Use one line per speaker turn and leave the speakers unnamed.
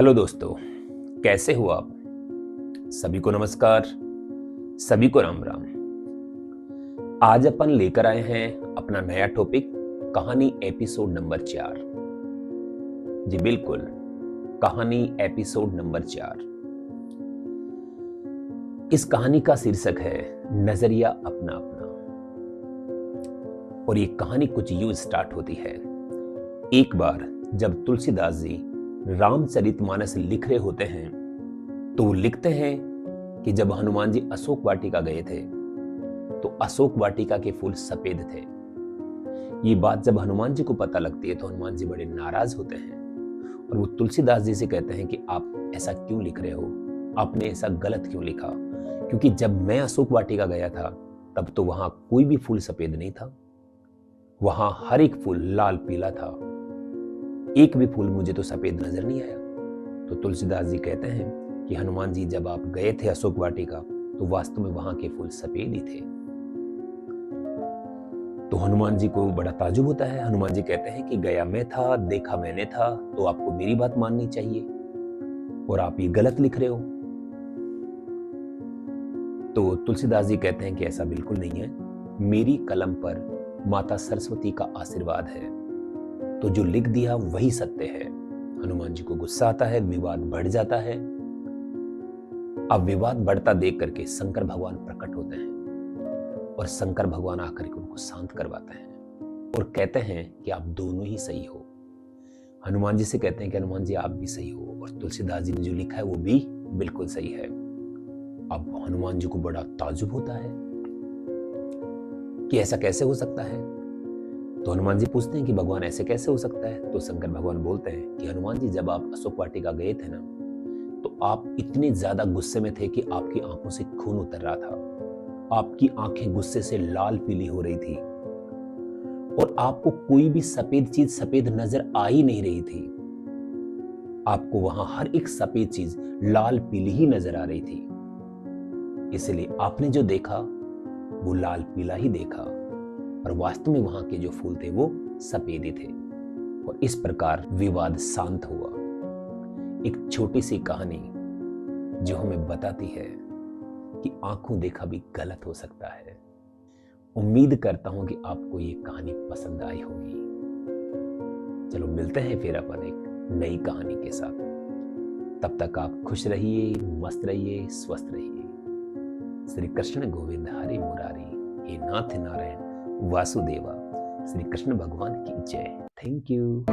Hello दोस्तों, कैसे हो आप? सभी को नमस्कार, सभी को राम राम। आज अपन लेकर आए हैं अपना नया टॉपिक, कहानी एपिसोड नंबर 4। जी बिल्कुल, कहानी एपिसोड नंबर 4। इस कहानी का शीर्षक है नजरिया अपना अपना। और ये कहानी कुछ यूं स्टार्ट होती है। एक बार जब तुलसीदास जी रामचरितमानस लिख रहे होते हैं तो वो लिखते हैं कि जब हनुमान जी अशोक वाटिका गए थे तो अशोक वाटिका के फूल सफेद थे। ये बात जब हनुमान जी को पता लगती है तो हनुमान जी बड़े नाराज होते हैं और वो तुलसीदास जी से कहते हैं कि आप ऐसा क्यों लिख रहे हो, आपने ऐसा गलत क्यों लिखा, क्योंकि जब मैं अशोक वाटिका गया था तब तो वहां कोई भी फूल सफेद नहीं था, वहां हर एक फूल लाल पीला था, एक भी फूल मुझे तो सफेद नजर नहीं आया। तो तुलसीदास जी कहते हैं कि हनुमान जी जब आप गए थे अशोक वाटिका तो वास्तव में वहां के फूल सफेद ही थे। तो हनुमान जी को बड़ा ताजुब होता है। हनुमान जी कहते हैं कि गया मैं था, देखा मैंने था, तो आपको मेरी बात माननी चाहिए और आप ये गलत लिख रहे हो। तो तुलसीदास जी कहते हैं कि ऐसा बिल्कुल नहीं है, मेरी कलम पर माता सरस्वती का आशीर्वाद है, तो जो लिख दिया वही सत्य है। हनुमान जी को गुस्सा आता है, विवाद बढ़ जाता है। अब विवाद बढ़ता देख करके शंकर भगवान प्रकट होते हैं और शंकर भगवान आकर के उनको शांत करवाते हैं और कहते हैं कि आप दोनों ही सही हो। हनुमान जी से कहते हैं कि हनुमान जी आप भी सही हो और तुलसीदास जी ने जो लिखा है वो भी बिल्कुल सही है। अब हनुमान जी को बड़ा ताजुब होता है कि ऐसा कैसे हो सकता है। तो हनुमान जी पूछते हैं कि भगवान ऐसे कैसे हो सकता है। तो शंकर भगवान बोलते हैं कि हनुमान जी जब आप अशोक वाटिका गए थे ना तो आप इतने ज्यादा गुस्से में थे कि आपकी आंखों से खून उतर रहा था, आपकी आंखें गुस्से से लाल पीली हो रही थी और आपको कोई भी सफेद चीज सफेद नजर आ ही नहीं रही थी। आपको वहां हर एक सफेद चीज लाल पीली ही नजर आ रही थी, इसलिए आपने जो देखा वो लाल पीला ही देखा और वास्तव में वहां के जो फूल थे वो सफेद ही थे। और इस प्रकार विवाद शांत हुआ। एक छोटी सी कहानी जो हमें बताती है कि आंखों देखा भी गलत हो सकता है। उम्मीद करता हूं कि आपको ये कहानी पसंद आई होगी। चलो मिलते हैं फिर अपन एक नई कहानी के साथ। तब तक आप खुश रहिए, मस्त रहिए, स्वस्थ रहिए। श्री कृष्ण गोविंद हरे मुरारी, हे नाथ नारायण वासुदेवा, श्री कृष्ण भगवान की जय। Thank you.